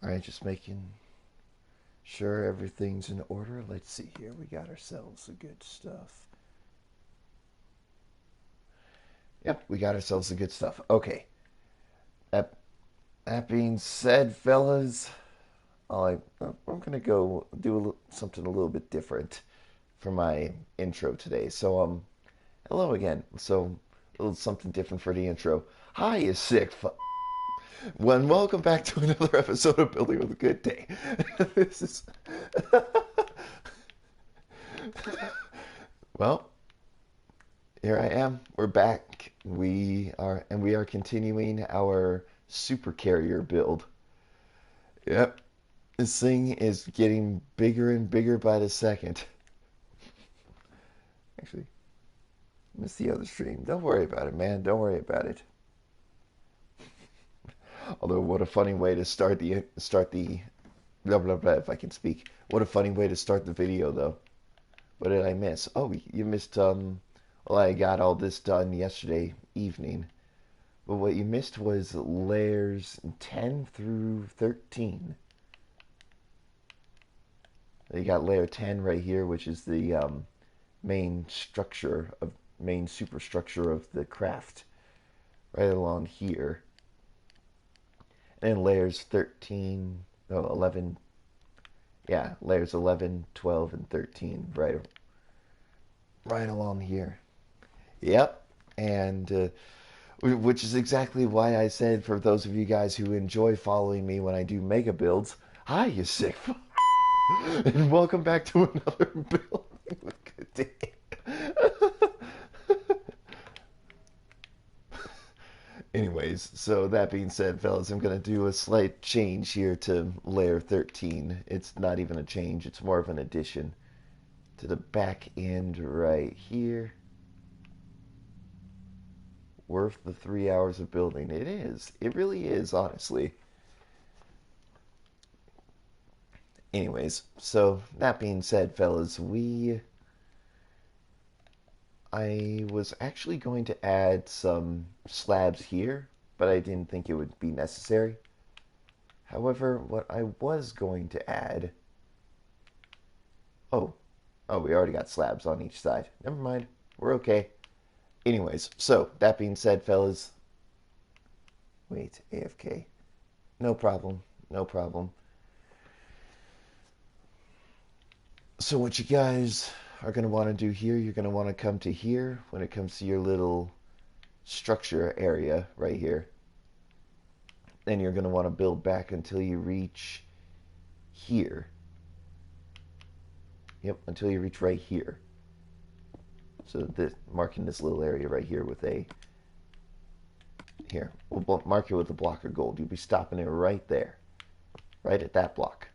Alright, just making sure everything's in order. Let's see here. We got ourselves the good stuff. Yep, we got ourselves the good stuff. Okay. That, that being said, fellas, I'm going to go do something a little bit different for my intro today. Hello again. A little something different for the intro. Hi, you sick Well, welcome back to another episode of Building with a Good Day. this is well, here I am. We're back. We are continuing our super carrier build. Yep, this thing is getting bigger and bigger by the second. Actually, miss the other stream. Don't worry about it, man. Don't worry about it. Although, what a funny way to start the blah blah blah. If I can speak, what a funny way to start the video, though. What did I miss? Oh, you missed. Well, I got all this done yesterday evening. But what you missed was layers 10 through 13. You got layer 10 right here, which is the main structure of main superstructure of the craft, right along here. And layers 13, no, 11, yeah, layers 11, 12, and 13, right along here. Yep, and which is exactly why I said, for those of you guys who enjoy following me when I do mega builds, hi, you sick and welcome back to another building with good day. Anyways, so that being said, fellas, I'm going to do a slight change here to layer 13. It's not even a change, it's more of an addition to the back end right here. Worth the 3 hours of building. It is. It really is, honestly. Anyways, so that being said, fellas, I was actually going to add some slabs here, but I didn't think it would be necessary. However, what I was going to add. Oh, oh, we already got slabs on each side. Never mind. We're okay. Anyways, so that being said, fellas. Wait, AFK. No problem. No problem. So what you guys are going to want to do here, you're going to want to come to here when it comes to your little structure area right here. Then you're going to want to build back until you reach here. Yep, until you reach right here. So this, marking this little area right here with a, here, we'll mark it with a block of gold. You'll be stopping it right there, right at that block.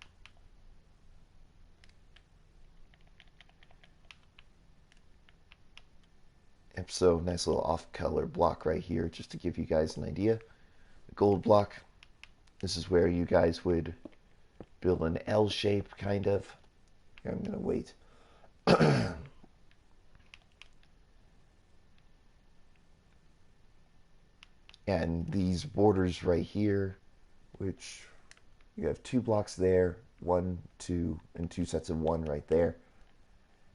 Yep, so nice little off-color block right here, just to give you guys an idea. The gold block, this is where you guys would build an L shape, kind of. Here, I'm going to wait. And these borders right here, which you have 2 blocks there, 1, 2, and 2 sets of 1 right there.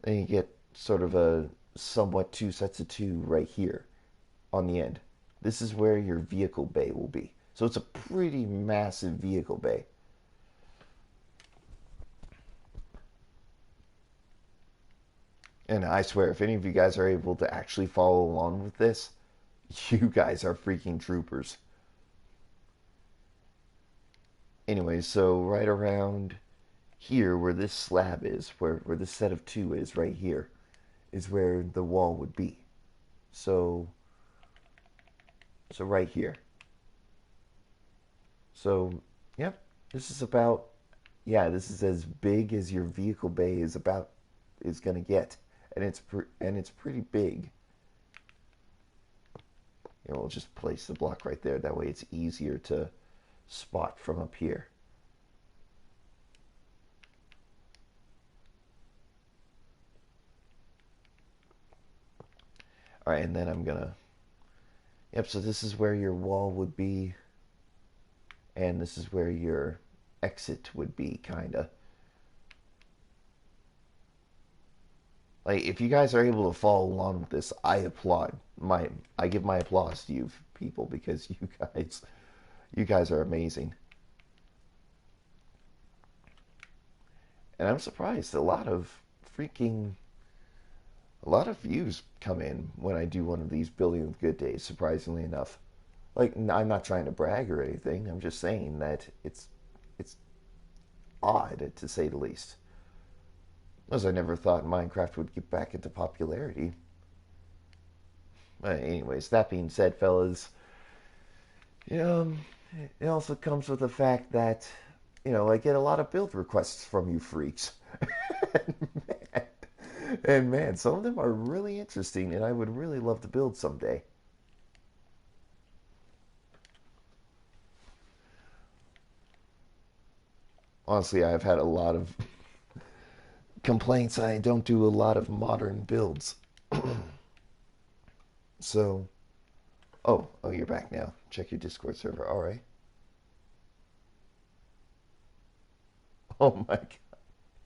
Then you get sort of a somewhat 2 sets of 2 right here on the end. This is where your vehicle bay will be. So it's a pretty massive vehicle bay. And I swear, if any of you guys are able to actually follow along with this, you guys are freaking troopers. Anyway, so right around here, where this slab is, where this set of 2 is, right here, is where the wall would be. So, so right here. So, yep, this is about, yeah, this is as big as your vehicle bay is gonna get, and it's pretty big. You know, we'll just place the block right there. That way, it's easier to spot from up here. All right, and then I'm gonna. Yep. So this is where your wall would be, and this is where your exit would be, kinda. Like, if you guys are able to follow along with this, I applaud. I give my applause to you people because you guys are amazing. And I'm surprised freaking a lot of views come in when I do one of these building with good days, surprisingly enough. Like, I'm not trying to brag or anything. I'm just saying that it's odd, to say the least. As I never thought Minecraft would get back into popularity. Anyways, that being said, fellas, you know, it also comes with the fact that, I get a lot of build requests from you freaks. And man, some of them are really interesting, and I would really love to build someday. Honestly, I've had a lot of complaints. I don't do a lot of modern builds. So, oh, you're back now. Check your Discord server. All right. Oh my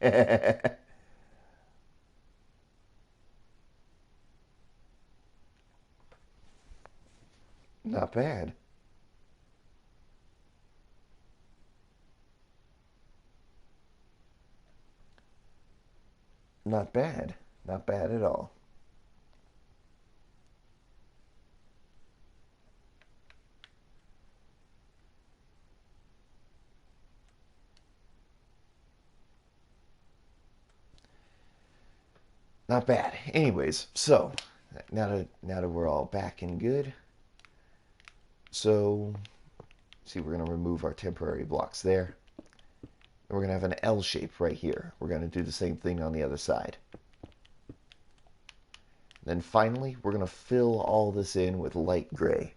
God. Not bad. Not bad. Not bad at all. Not bad. Anyways, so now that we're all back and good, so see, we're gonna remove our temporary blocks there. And we're gonna have an L shape right here. We're gonna do the same thing on the other side. Then finally, we're gonna fill all this in with light gray.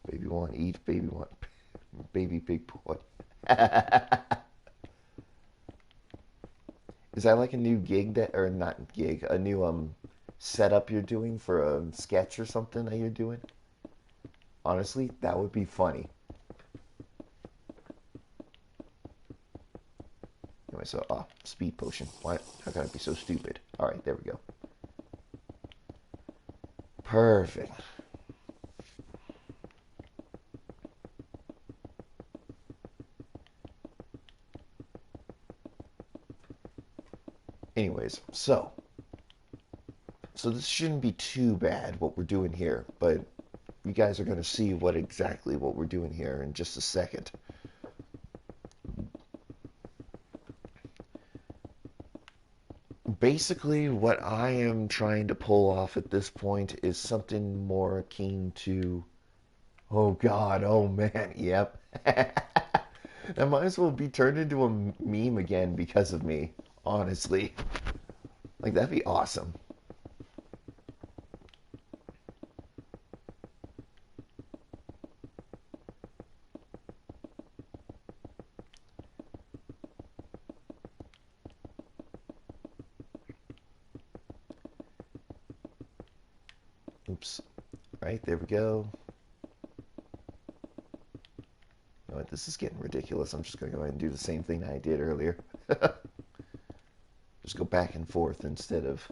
Baby want eat, baby want baby big boy. Is that like a new gig that, or not gig, a new setup you're doing for a sketch or something that you're doing? Honestly, that would be funny. Anyway, so speed potion. Why? How can I be so stupid? All right, there we go. Perfect. Anyways, so this shouldn't be too bad what we're doing here, but you guys are going to see exactly what we're doing here in just a second. Basically, what I am trying to pull off at this point is something more akin to, oh God, oh man, yep. That might as well be turned into a meme again because of me, honestly. Like, that'd be awesome. Oops. Right, there we go. You know what, this is getting ridiculous. I'm just going to go ahead and do the same thing I did earlier. Just go back and forth instead of...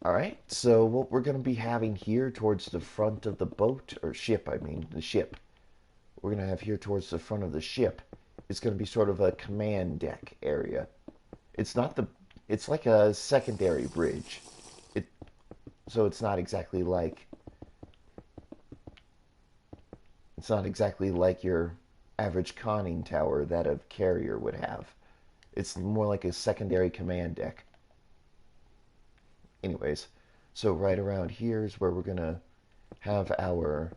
Alright, so what we're going to be having here towards the front of the boat, or ship, I mean, the ship. We're going to have here towards the front of the ship is going to be sort of a command deck area. It's not the... It's like a secondary bridge. It, so it's not exactly like your average conning tower that a carrier would have. It's more like a secondary command deck. Anyways, so right around here is where we're going to have our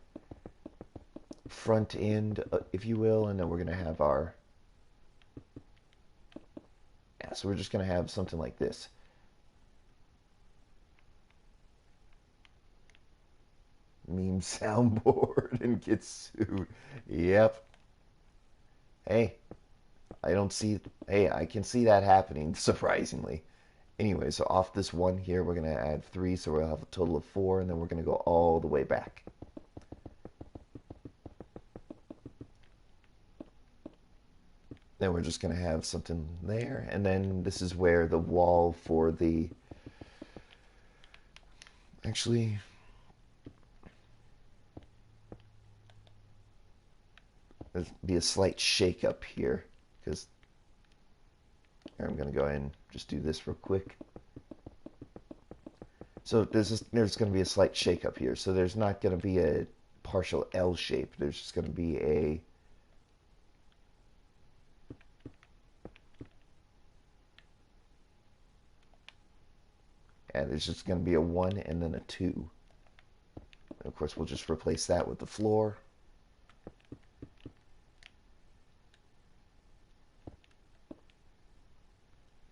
front end, if you will, and then we're going to have our... Yeah, so we're just going to have something like this. Meme soundboard and get sued. Yep. Hey, I don't see... Hey, I can see that happening, surprisingly. Anyway, so off this one here, we're going to add 3, so we'll have a total of 4, and then we're going to go all the way back. Then we're just going to have something there, and then this is where the wall for the... Actually, there'll be a slight shake up here, because I'm going to go ahead and just do this real quick. So there's going to be a slight shake up here. So there's not going to be a partial L shape. There's just going to be a... And there's just going to be a 1 and then a 2. And of course, we'll just replace that with the floor.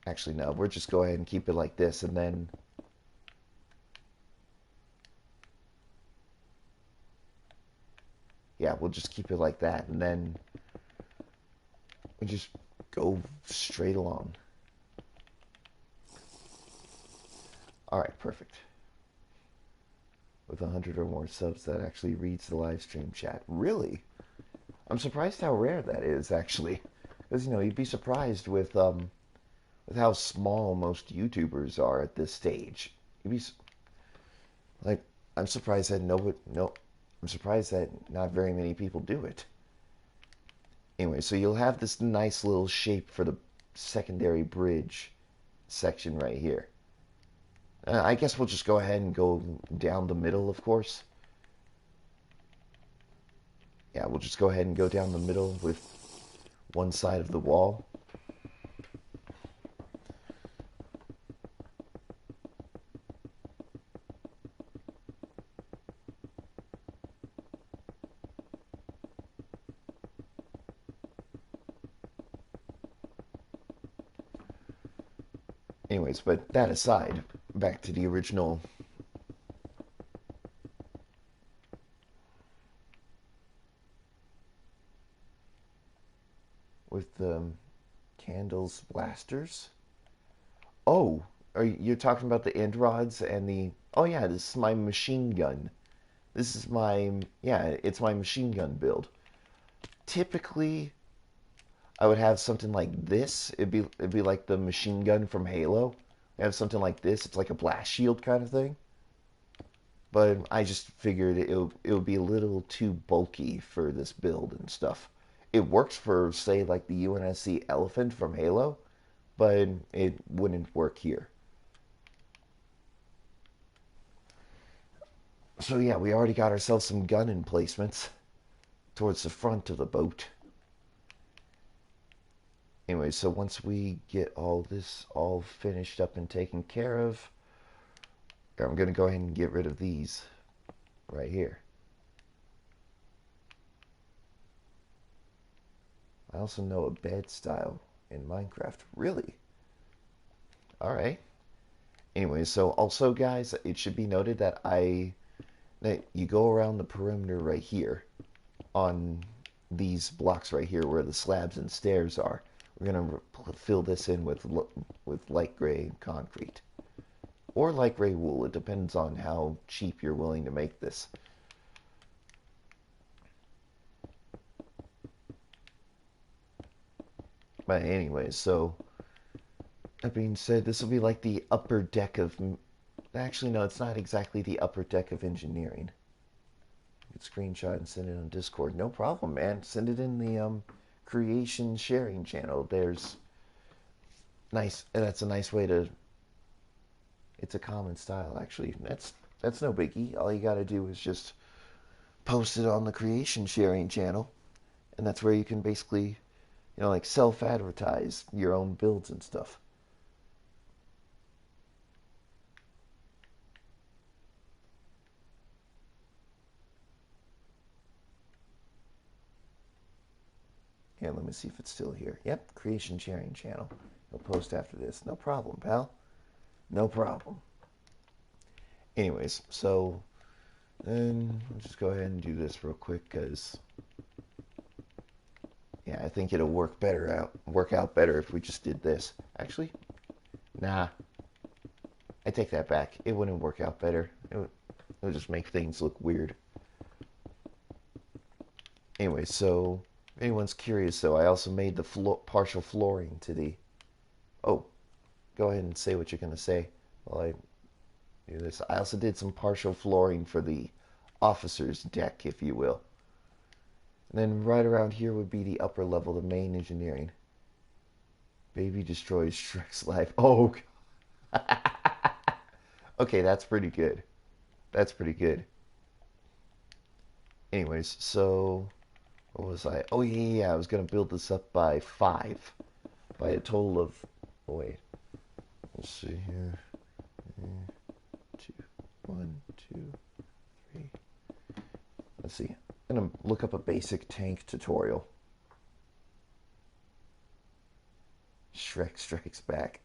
Actually, no, we'll just go ahead and keep it like this, and then... Yeah, we'll just keep it like that, and then we just go straight along. Alright, perfect. With 100 or more subs, that actually reads the live stream chat. Really? I'm surprised how rare that is, actually. Because, you know, you'd be surprised with how small most YouTubers are at this stage. You'd be like, I'm surprised that I'm surprised that not very many people do it. Anyway, so you'll have this nice little shape for the secondary bridge section right here. I guess we'll just go ahead and go down the middle, of course. Yeah, we'll just go ahead and go down the middle with one side of the wall. Anyways, but that aside, back to the original. With the candles blasters. Oh, you're talking about the end rods and the... Oh yeah, this is my machine gun. This is my... Yeah, it's my machine gun build. Typically, I would have something like this. It'd be like the machine gun from Halo. I have something like this. It's like a blast shield kind of thing. But I just figured it would be a little too bulky for this build and stuff. It works for, say, like the UNSC Elephant from Halo, but it wouldn't work here. So yeah, we already got ourselves some gun emplacements towards the front of the boat. Anyway, so once we get all this all finished up and taken care of, I'm going to go ahead and get rid of these right here. I also know a bed style in Minecraft. Really? Alright. Anyway, so also guys, it should be noted that that you go around the perimeter right here on these blocks right here where the slabs and stairs are. We're going to fill this in with light gray concrete. Or light gray wool. It depends on how cheap you're willing to make this. But anyways, so that being said, this will be like the upper deck of... Actually, no, it's not exactly the upper deck of engineering. You can screenshot and send it on Discord. No problem, man. Send it in the creation sharing channel. There's nice... That's a nice way to... It's a common style, actually. That's no biggie. All you gotta do is just post it on the creation sharing channel. And that's where you can basically, like self-advertise your own builds and stuff. Here, let me see if it's still here. Yep, creation sharing channel. I'll post after this. No problem, pal. No problem. Anyways, so then I'll just go ahead and do this real quick because yeah, I think it'll work out better if we just did this. Actually, nah. I take that back. It wouldn't work out better. It would just make things look weird. Anyway, so if anyone's curious, though, I also made the partial flooring to the. Oh, go ahead and say what you're going to say while I do this. I also did some partial flooring for the officer's deck, if you will. And then right around here would be the upper level, the main engineering. Baby destroys Shrek's life. Oh, okay, that's pretty good. That's pretty good. Anyways, so what was I? Oh yeah, I was gonna build this up by 5, by a total of. Oh wait, let's see here. 2, 1, 2, 3. Let's see. I'm gonna look up a basic tank tutorial. Shrek strikes back.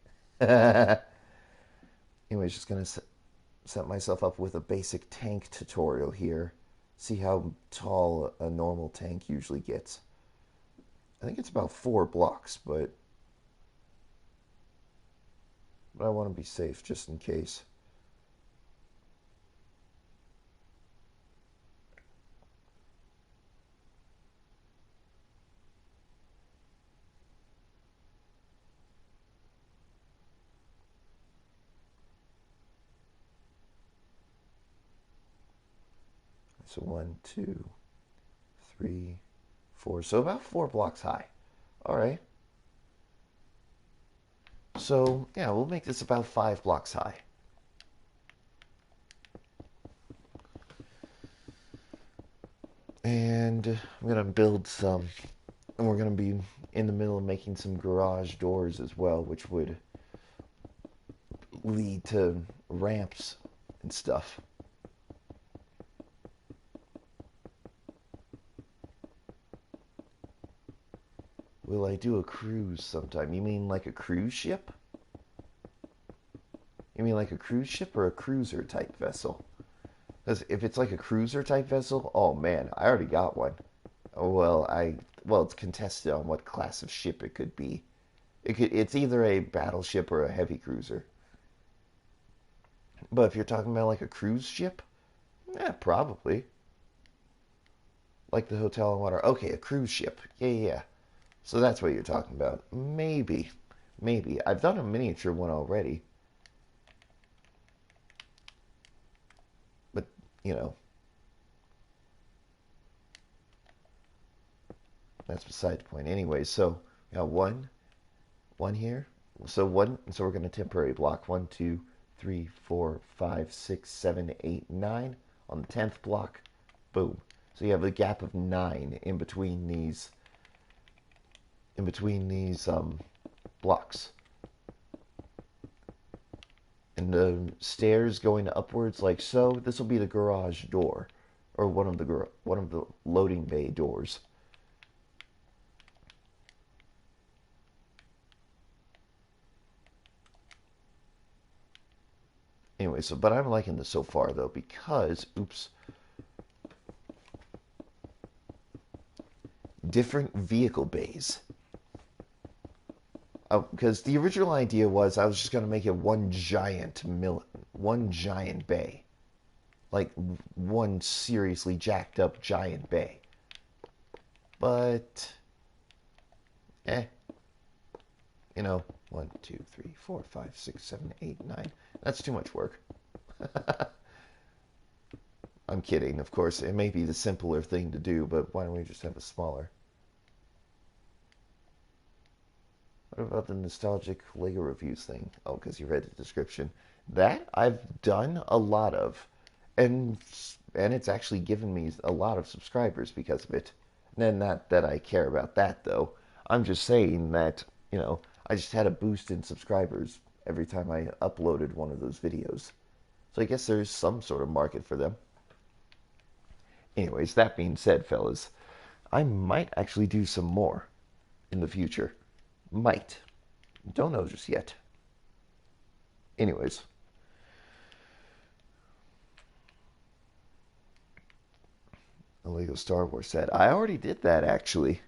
Anyways, just gonna set myself up with a basic tank tutorial here. See how tall a normal tank usually gets. I think it's about 4 blocks, but I want to be safe just in case. So 1, 2, 3, 4. So about 4 blocks high. All right. So yeah, we'll make this about 5 blocks high. And I'm gonna build some, and we're gonna be in the middle of making some garage doors as well, which would lead to ramps and stuff. Will I do a cruise sometime? You mean like a cruise ship? You mean like a cruise ship or a cruiser type vessel? Because if it's like a cruiser type vessel, oh man, I already got one. Oh, well, it's contested on what class of ship it could be. It's either a battleship or a heavy cruiser. But if you're talking about like a cruise ship, yeah, probably. Like the hotel on water. Okay, a cruise ship. Yeah, yeah, yeah. So that's what you're talking about. Maybe. Maybe. I've done a miniature one already. But, you know, that's beside the point. Anyway, so we got one here. So we're going to temporary block 1, 2, 3, 4, 5, 6, 7, 8, 9. On the 10th block, boom. So you have a gap of 9 in between these blocks. And the stairs going upwards like so. This will be the garage door, or one of the loading bay doors. Anyway, but I'm liking this so far though because, oops, different vehicle bays. Because the original idea was I was just going to make it one giant bay, like one seriously jacked up giant bay. But, you know, 1, 2, 3, 4, 5, 6, 7, 8, 9. That's too much work. I'm kidding, of course. It may be the simpler thing to do, but why don't we just have a smaller? What about the nostalgic Lego reviews thing? Oh, because you read the description. That I've done a lot of, and it's actually given me a lot of subscribers because of it. And not that I care about that though. I'm just saying that I just had a boost in subscribers every time I uploaded one of those videos. So I guess there's some sort of market for them. Anyways, that being said, fellas, I might actually do some more in the future. Might. Don't know just yet. Anyways. A Lego Star Wars set. I already did that, actually.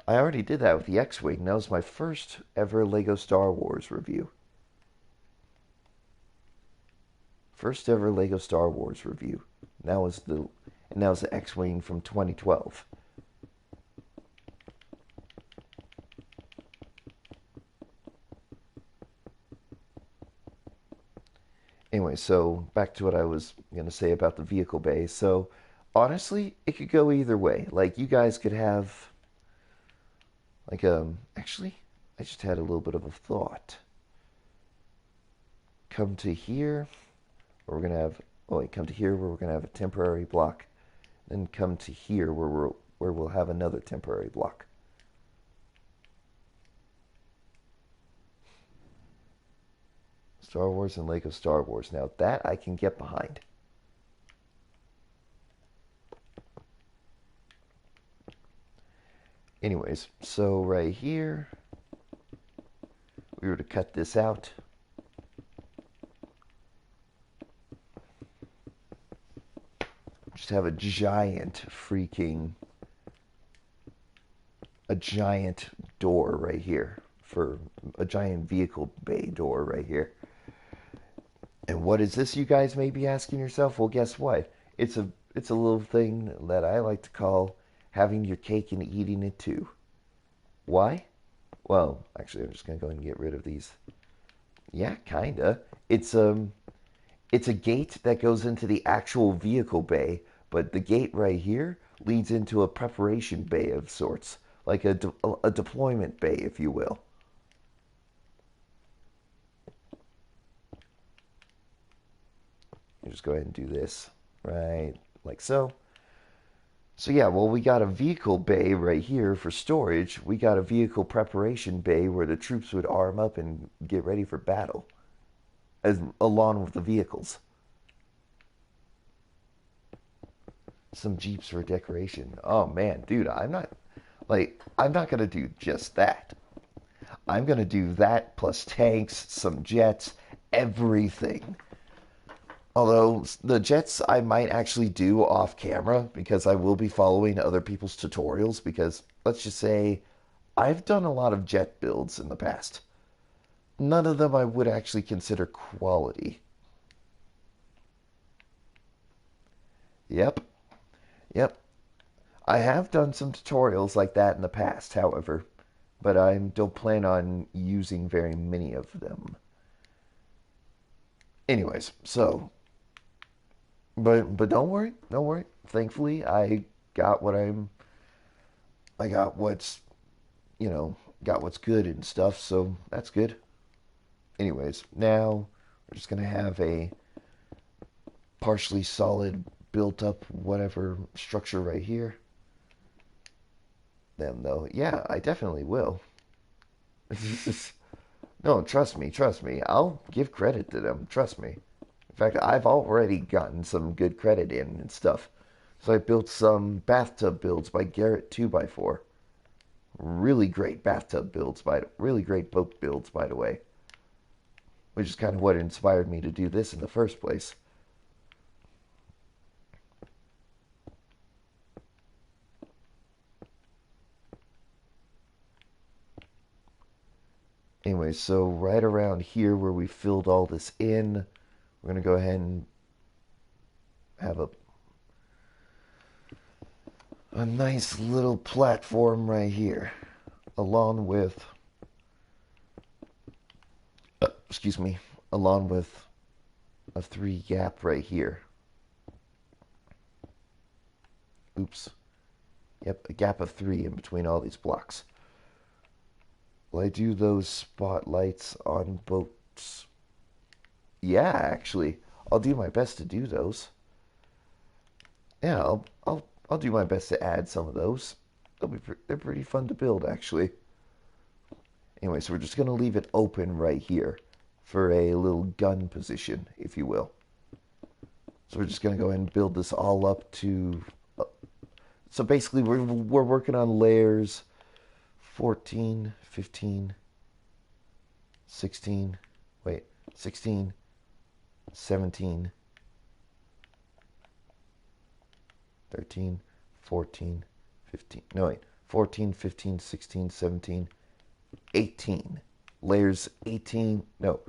I already did that with the X-Wing. That was my first ever Lego Star Wars review. first ever Lego Star Wars review. And that was the X-Wing from 2012. Anyway, so back to what I was going to say about the vehicle bay. So honestly, it could go either way. Like you guys could have like actually I just had a little bit of a thought. Come to here where we're going to have oh wait, come to here where we're going to have a temporary block, then come to here where we'll have another temporary block. Star Wars and Lego Star Wars. Now that I can get behind. Anyways, so right here, we were to cut this out. Just have a giant door right here for a giant vehicle bay door right here. And what is this, you guys may be asking yourself? Well, guess what? It's a little thing that I like to call having your cake and eating it too. Why? Well, actually, I'm just gonna go ahead and get rid of these. Yeah, kinda. It's a gate that goes into the actual vehicle bay, but the gate right here leads into a preparation bay of sorts, like a deployment bay, if you will. You just go ahead and do this, right, like so. So yeah, well, we got a vehicle bay right here for storage. We got a vehicle preparation bay where the troops would arm up and get ready for battle, as along with the vehicles. Some Jeeps for decoration. Oh man, dude, I'm not gonna do just that. I'm gonna do that plus tanks, some jets, everything. Although the jets I might actually do off camera because I will be following other people's tutorials because let's just say I've done a lot of jet builds in the past. None of them I would actually consider quality. Yep, yep. I have done some tutorials like that in the past, however, but I don't plan on using very many of them. Anyways, so but don't worry, don't worry. Thankfully, got what I'm I got what's, you know, got what's good and stuff, so that's good. Anyways, now we're just going to have a partially solid built up whatever structure right here. Then though, yeah, I definitely will. No, trust me, trust me. I'll give credit to them, trust me. In fact, I've already gotten some good credit in and stuff. So I built some bathtub builds by Garrett 2x4. Really great bathtub builds, really great boat builds, by the way. Which is kind of what inspired me to do this in the first place. Anyway, so right around here where we filled all this in, we're going to go ahead and have a nice little platform right here, along with, excuse me, along with a 3 gap right here. Oops. Yep, a gap of 3 in between all these blocks. Will I do those spotlights on boats? Yeah, actually, I'll do my best to do those. Yeah, I'll do my best to add some of those. They're pretty fun to build, actually. Anyway, so we're just going to leave it open right here for a little gun position, if you will. So we're just going to go ahead and build this all up to... So basically, we're working on layers 14, 15, 16, wait, 16, 17, 13, 14, 15, no wait, 14, 15, 16, 17, 18. Layers 18, no,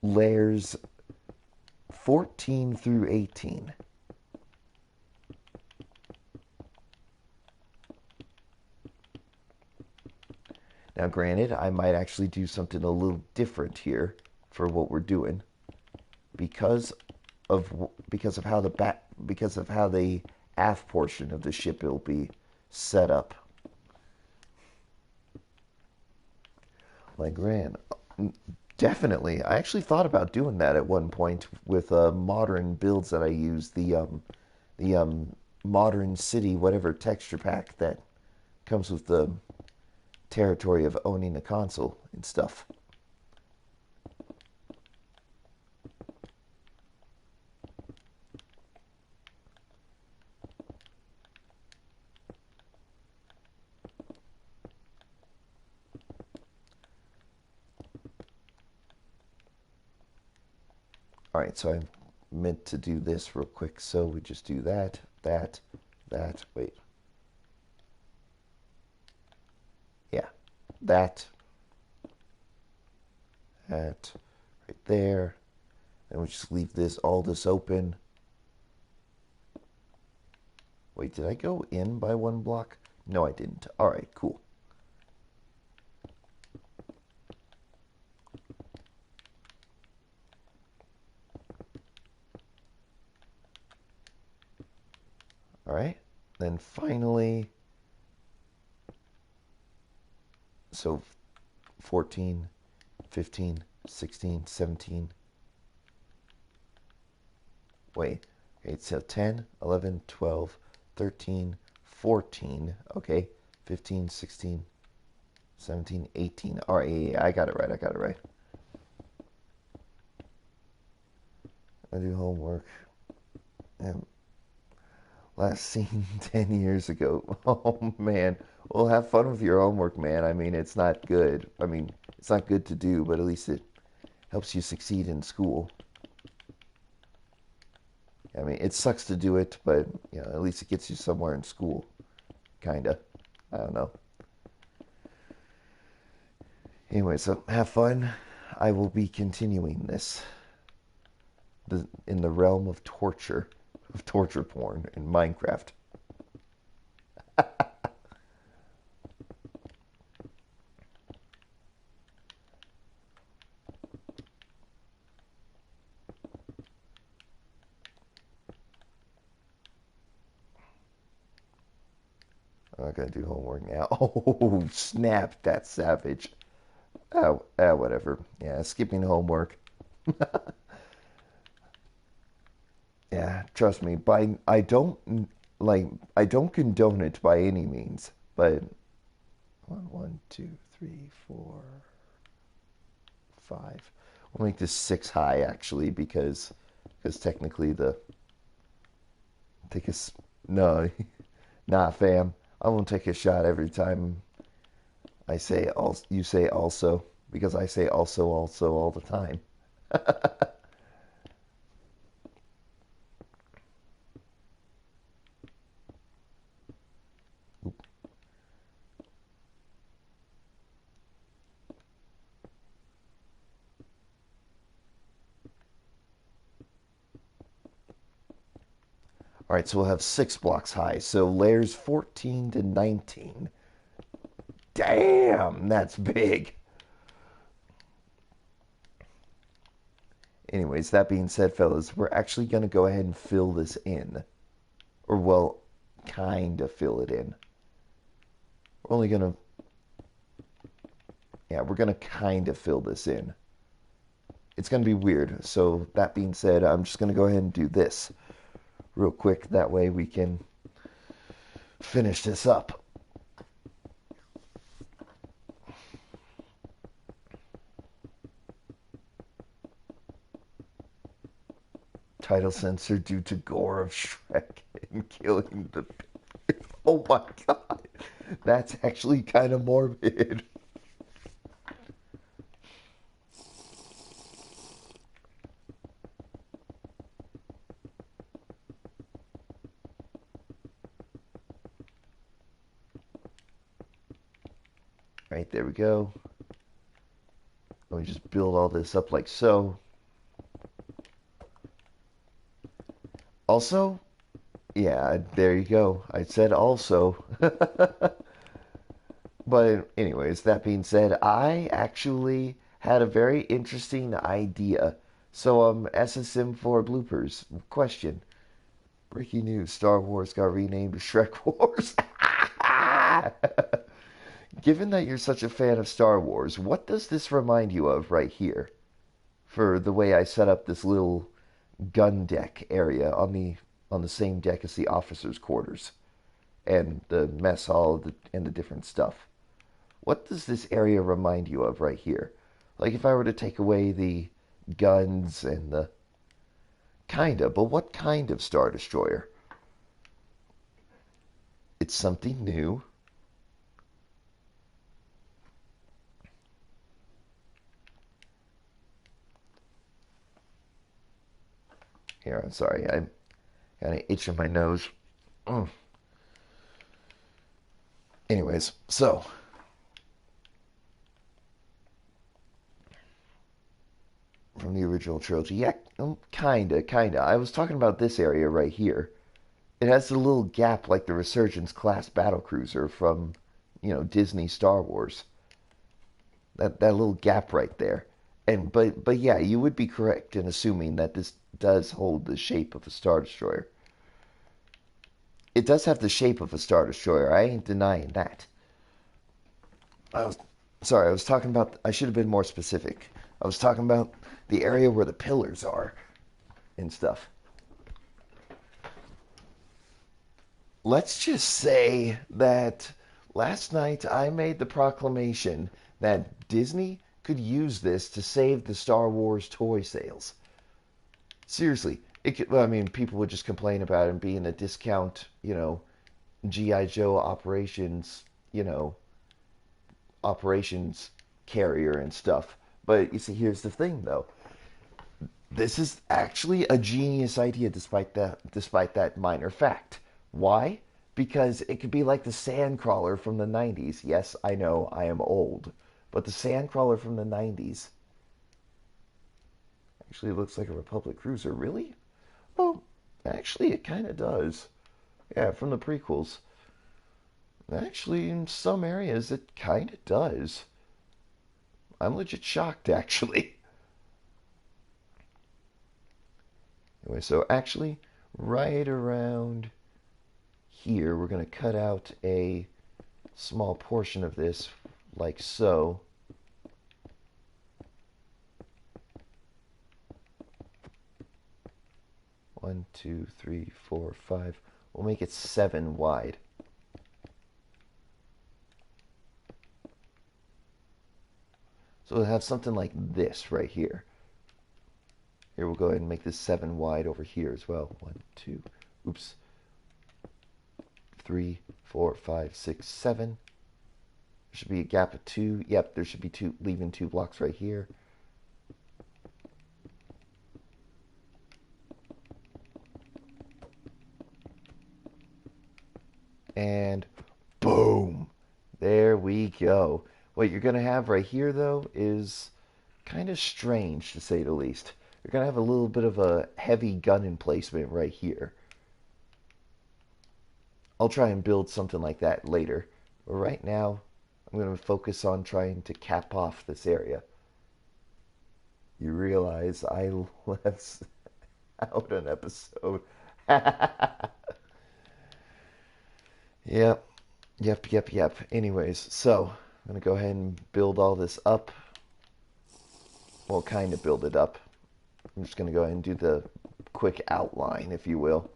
layers 14 through 18. Now, granted, I might actually do something a little different here for what we're doing because because of how the aft portion of the ship will be set up. Like, grand, definitely. I actually thought about doing that at one point with modern builds that I use. The modern city whatever texture pack that comes with the territory of owning a console and stuff. All right, so I meant to do this real quick, so we just do that, that. Wait, yeah, that, that, right there. And we just leave all this open. Wait, did I go in by one block? No, I didn't. All right, cool. All right, then finally, so 14, 15, 16, 17. Wait, okay, so 10, 11, 12, 13, 14. Okay, 15, 16, 17, 18. All right, yeah, I got it right. I got it right. I do homework. And last seen 10 years ago. Oh, man. Well, have fun with your homework, man. I mean, it's not good. I mean, it's not good to do, but at least it helps you succeed in school. I mean, it sucks to do it, but at least it gets you somewhere in school. Kinda. I don't know. Anyway, so have fun. I will be continuing this in the realm of torture porn in Minecraft. I'm not gonna do homework now. Oh, snap! That's savage. Whatever. Yeah, skipping homework. Yeah, trust me. I don't condone it by any means. But one, two, three, 4, 5. We'll make this 6 high actually because technically the take a no, nah, fam. I won't take a shot every time I say you say also because I say also all the time. All right, so we'll have 6 blocks high. So layers 14 to 19. Damn, that's big. Anyways, that being said, fellas, we're actually going to go ahead and fill this in. Or, well, kind of fill it in. We're only going to, yeah, we're going to kind of fill this in. It's going to be weird. So, that being said, I'm just going to go ahead and do this real quick. That way we can finish this up. Title censor due to gore of Shrek and killing the. Oh my god, that's actually kind of morbid. Right, there we go. Let me just build all this up like so. Also, yeah, there you go. I said also. But anyways, that being said, I actually had a very interesting idea. So SSM for bloopers. Question. Breaking news, Star Wars got renamed to Shrek Wars. Given that you're such a fan of Star Wars, what does this remind you of right here? For the way I set up this little gun deck area on the same deck as the officers' quarters and the mess hall and the different stuff. What does this area remind you of right here? Like if I were to take away the guns and the kinda, but what kind of Star Destroyer? It's something new. Here, I'm sorry, I'm kind of itching my nose. Mm. Anyways, so from the original trilogy, yeah, kinda. I was talking about this area right here. It has a little gap like the Resurgence class battlecruiser from, Disney Star Wars. That little gap right there. And but yeah, you would be correct in assuming that this does hold the shape of a Star Destroyer. It does have the shape of a Star Destroyer. I ain't denying that. I was sorry, I was talking about I should have been more specific. I was talking about the area where the pillars are and stuff. Let's just say that last night I made the proclamation that Disney could use this to save the Star Wars toy sales. Seriously, I mean, people would just complain about it being a discount, GI Joe operations carrier and stuff. But you see, here's the thing, though. This is actually a genius idea, despite that minor fact. Why? Because it could be like the Sandcrawler from the '90s. Yes, I know I am old, but the Sandcrawler from the '90s actually looks like a Republic cruiser. Really? Well, actually, it kind of does. Yeah, from the prequels. Actually, in some areas, it kind of does. I'm legit shocked, actually. Anyway, so actually, right around here, we're going to cut out a small portion of this, like so. One, two, three, four, five. We'll make it 7 wide. So we'll have something like this right here. Here, we'll go ahead and make this 7 wide over here as well. One, two, oops. 3, 4, 5, 6, 7. There should be a gap of 2. Yep, there should be 2, leaving 2 blocks right here. And boom! There we go. What you're going to have right here, though, is kind of strange, to say the least. You're going to have a little bit of a heavy gun emplacement right here. I'll try and build something like that later. But right now, I'm going to focus on trying to cap off this area. You realize I left out an episode. Yep, yep. Anyways, so I'm going to go ahead and build all this up. Well, kind of build it up. I'm just going to go ahead and do the quick outline, if you will.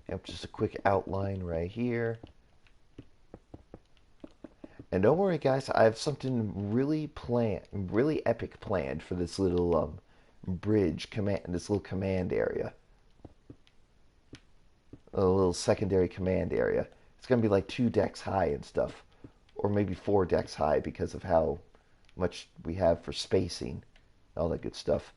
Yep, just a quick outline right here. And don't worry, guys, I have something really epic planned for this little this little command area, a little secondary command area. It's gonna be like 2 decks high and stuff, or maybe 4 decks high because of how much we have for spacing, all that good stuff.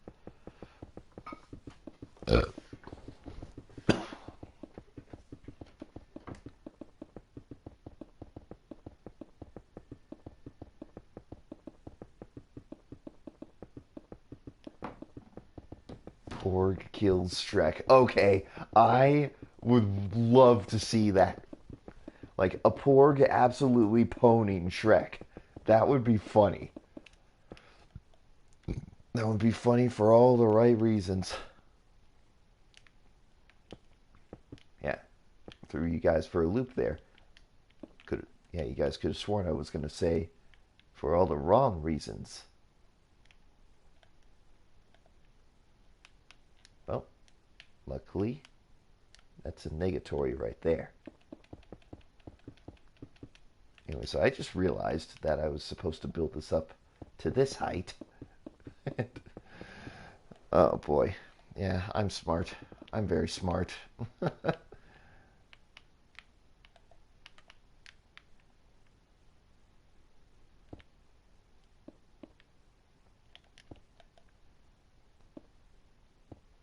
Porg kills Shrek. Okay, I would love to see that. Like a Porg absolutely ponying Shrek. That would be funny. That would be funny for all the right reasons. Yeah, threw you guys for a loop there. Could Yeah, you guys could have sworn I was gonna say for all the wrong reasons. Well, luckily, that's a negatory right there. Anyway, so I just realized that I was supposed to build this up to this height. Oh boy. Yeah, I'm smart. I'm very smart.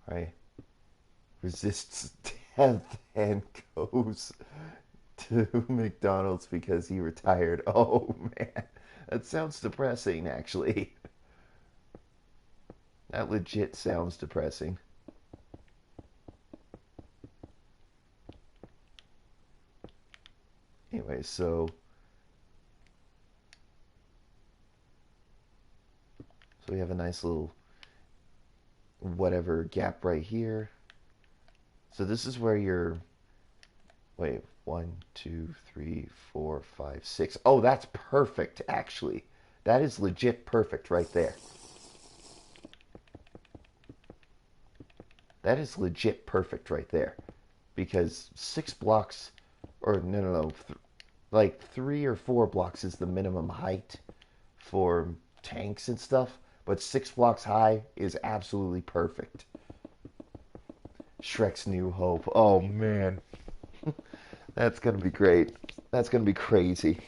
Right? Resists death and goes to McDonald's because he retired. Oh man. That sounds depressing, actually. That legit sounds depressing. Anyway, so we have a nice little whatever gap right here. So this is where your wait, one, two, three, four, five, six. Oh, that's perfect, actually. That is legit perfect right there. That is legit perfect right there. Because 6 blocks, or no, like 3 or 4 blocks is the minimum height for tanks and stuff, but 6 blocks high is absolutely perfect. Shrek's New Hope. Oh man, that's gonna be great. That's gonna be crazy.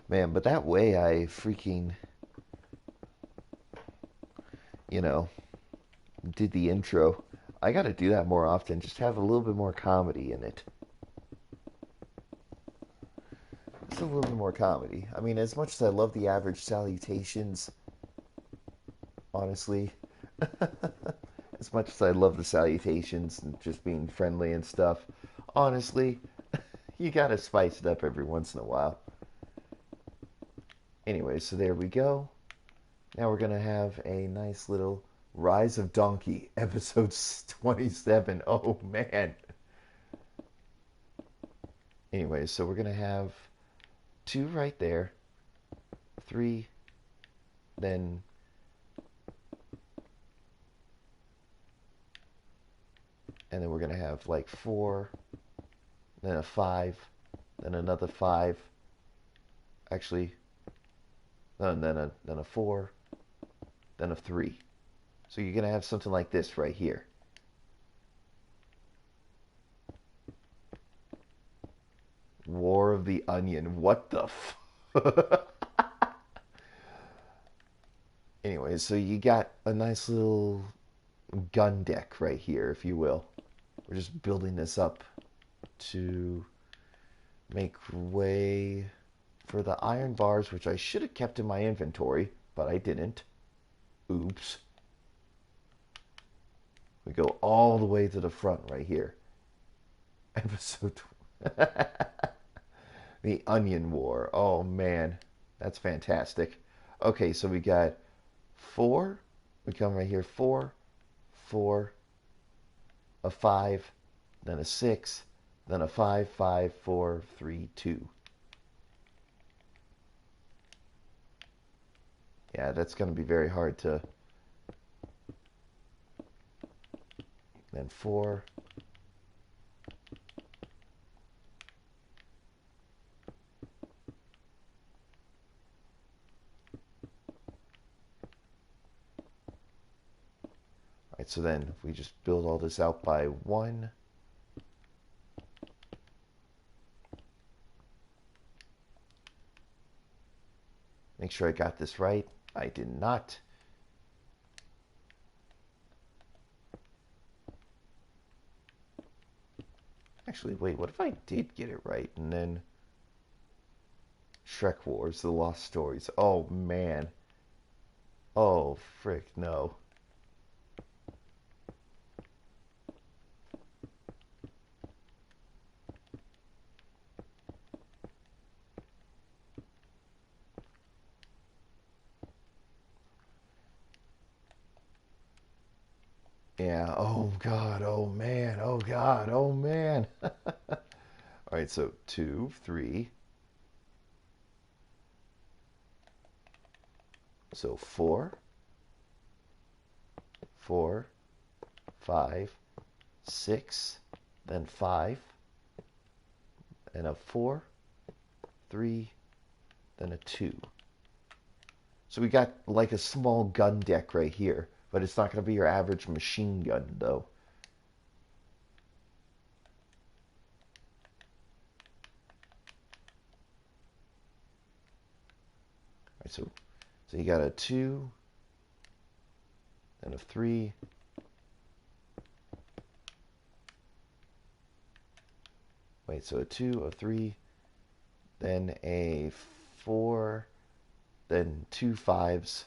Man, but that way I freaking, you know, did the intro. I gotta do that more often. Just have a little bit more comedy in it. Just a little bit more comedy. I mean, as much as I love the average salutations, honestly, as much as I love the salutations and just being friendly and stuff, honestly, you gotta spice it up every once in a while. Anyway, so there we go. Now we're gonna have a nice little Rise of Donkey, episode 27. Oh man. Anyway, so we're gonna have 2 right there, 3, then and then we're gonna have like 4, then a 5, then another 5. Actually, then a 4, then a 3. So you're gonna have something like this right here. War of the Onion. What the Anyway, so you got a nice little gun deck right here, if you will. We're just building this up to make way for the iron bars, which I should have kept in my inventory, but I didn't. Oops. We go all the way to the front right here. Episode The Onion War. Oh man, that's fantastic. Okay, so we got 4. We come right here. 4, 4, a 5, then a 6, then a 5, 5, 4, 3, 2. Yeah, that's going to be very hard to. Then 4. Right, so then if we just build all this out by 1. Make sure I got this right. I did not. Actually, wait, what if I did get it right and then Shrek Wars, The Lost Stories? Oh, man. Oh, frick, no. Yeah, oh, God, oh, man, oh, God, oh, man. All right, so 2, 3, so 4, 4, 5, 6, then 5, and a 4, 3, then a 2. So we got like a small gun deck right here, but it's not going to be your average machine gun, though. All right, so you got a 2, then a 3, wait, so a 2, a 3, then a 4, then 2 5s,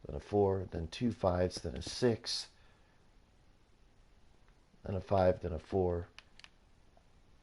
then a 4, then 2 5s, then a 6, then a 5, then a 4,